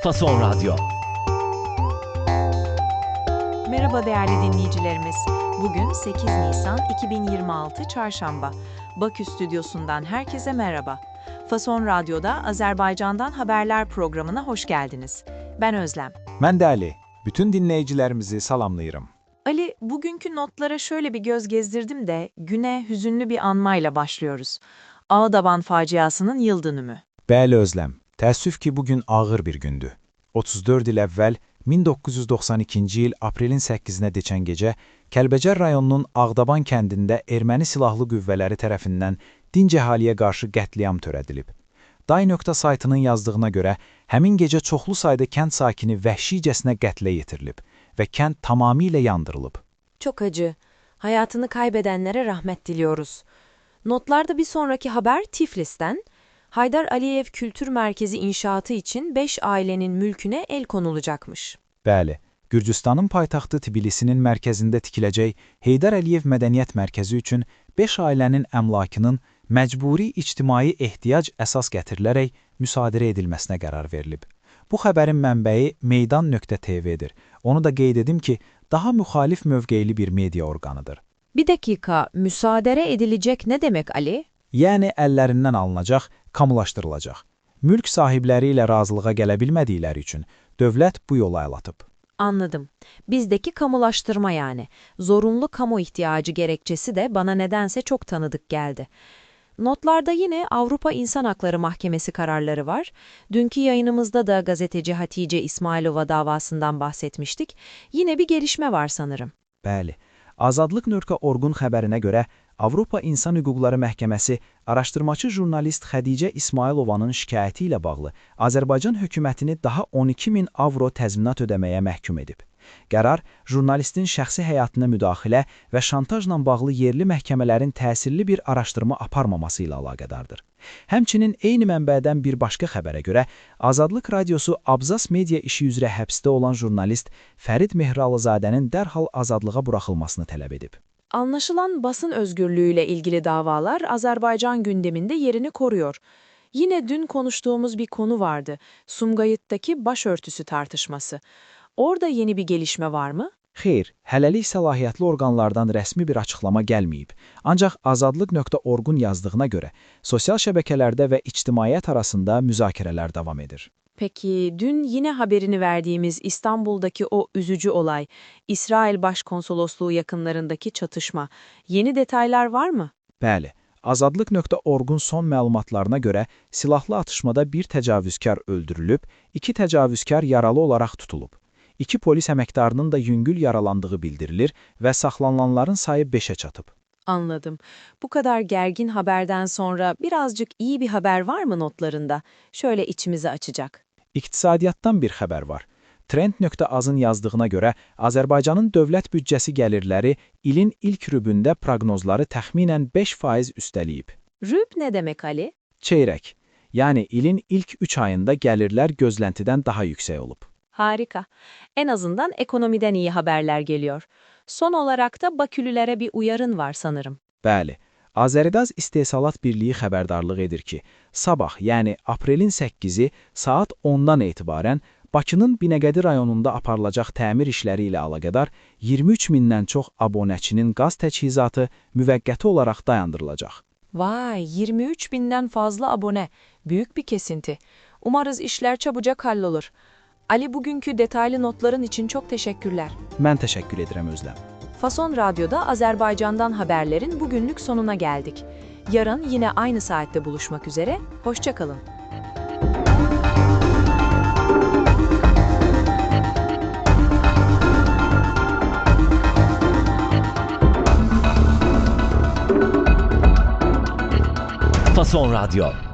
Fason Radyo. Merhaba değerli dinleyicilerimiz. Bugün 8 Nisan 2026 Çarşamba. Bakü stüdyosundan herkese merhaba. Fason Radyo'da Azerbaycan'dan haberler programına hoş geldiniz. Ben Özlem. Ben de Ali. Bütün dinleyicilerimizi salamlayırım. Ali, bugünkü notlara şöyle bir göz gezdirdim de güne hüzünlü bir anmayla başlıyoruz. Ağdaban faciasının yıl dönümü. Bəli Özlem, təəssüf ki bugün ağır bir gündü. 34 il əvvəl 1992-ci il aprelin 8-nə keçən gecə Kəlbəcər rayonunun Ağdaban kəndində erməni silahlı qüvvələri tərəfindən dinc əhaliyə qarşı qətliam törədilib. Day.net saytının yazdığına görə həmin gecə çoxlu sayda kənd sakini vəhşicəsinə qətlə yetirilib və kənd tamamilə yandırılıb. Çok acı. Hayatını kaybedenlere rahmet diliyoruz. Notlarda bir sonraki haber Tiflis'ten. Haydar Aliyev Kültür Merkezi inşaatı için 5 ailenin mülküne el konulacakmış. Bəli, Gürcüstanın paytaxtı Tbilisinin mərkəzində tikiləcək Heydər Əliyev Mədəniyyət Mərkəzi üçün 5 ailənin əmlakının məcburi ictimai ehtiyac əsas gətirilərək müsadirə edilməsinə qərar verilib. Bu xəbərin mənbəyi Meydan.tv'dir. Onu da qeyd edim ki, daha müxalif mövqeyli bir media orqanıdır. Bir dakika, müsaade edilecek ne demek Ali? Yəni əllərindən alınacaq, kamulaşdırılacaq. Mülk sahibləri ilə razılığa gələ bilmədikləri üçün dövlət bu yola əl atıb. Anladım. Bizdeki kamulaştırma yani. Zorunlu kamu ihtiyacı gerekçesi de bana nedense çok tanıdık geldi. Notlarda yine Avrupa İnsan Hakları Mahkemesi kararları var. Dünkü yayınımızda da gazeteci Hatice İsmailova davasından bahsetmiştik. Yine bir gelişme var sanırım. Bəli, Azadlıq.org-un xəbərinə görə Avropa İnsan Hüquqları Məhkəməsi araşdırmacı jurnalist Xədicə İsmailovanın şikayəti ilə bağlı Azərbaycan hökumətini daha 12.000 avro təzminat ödəməyə məhkum edib. Qərar, jurnalistin şəxsi həyatına müdaxilə və şantajla bağlı yerli məhkəmələrin təsirli bir araşdırma aparmaması ilə əlaqədardır. Həmçinin eyni mənbədən bir başqa xəbərə görə Azadlıq Radiosu Abzas Media işi üzrə həbsdə olan jurnalist Fərid Mehralızadənin dərhal azadlığa buraxılmasını tələb edib. Anlaşılan basın özgürlüğüyle ilgili davalar Azerbaycan gündeminde yerini koruyor. Yine dün konuştuğumuz bir konu vardı. Sumqayıt'taki başörtüsü tartışması. Orada yeni bir gelişme var mı? Xeyr, hələlik səlahiyyətli orqanlardan rəsmi bir açıqlama gəlməyib. Ancaq Azadlıq.org-un yazdığına görə sosial şəbəkələrdə və ictimaiyyət arasında müzakirələr davam edir. Peki dün yine haberini verdiğimiz İstanbul'daki o üzücü olay, İsrail Başkonsolosluğu yakınlarındaki çatışma, yeni detaylar var mı? Bəli, Azadlıq.org-un son məlumatlarına görə silahlı atışmada bir təcavüzkar öldürülüb, 2 təcavüzkar yaralı olaraq tutulub. 2 polis əməkdarının da yüngül yaralandığı bildirilir və saxlanılanların sayı 5'e çatıb. Anladım. Bu kadar gergin haberden sonra birazcık iyi bir haber var mı notlarında? Şöyle içimizi açacak. İqtisadiyyatdan bir xəbər var. Trend.az-ın yazdığına görə Azərbaycanın dövlət büdcəsi gəlirləri ilin ilk rübündə proqnozları təxminən 5% üstəliyib. Rüb ne demek Ali? Çeyrək, yəni ilin ilk 3 ayında gəlirlər gözləntidən daha yüksək olub. Harika. En azından ekonomiden iyi haberler geliyor. Son olarak da Bakülülere bir uyarın var sanırım. Bəli, Azəridaz İstehsalat Birliyi xəbərdarlıq edir ki, sabah, yəni aprelin 8-i saat 10-dan etibarən Bakının Binəqədi rayonunda aparılacaq təmir işləri ilə əlaqədar 23.000-dən çox abonəçinin qaz təchizatı müvəqqəti olaraq dayandırılacaq. Vay, 23.000'den fazla abone. Büyük bir kesinti. Umarız işler çabucak hallolur. Ali, bugünkü detaylı notların için çok teşekkürler. Mən təşəkkür edirəm Özlem. Fason Radyo'da Azerbaycan'dan haberlerin bugünlük sonuna geldik. Yarın yine aynı saatte buluşmak üzere. Hoşça kalın. Fason Radyo.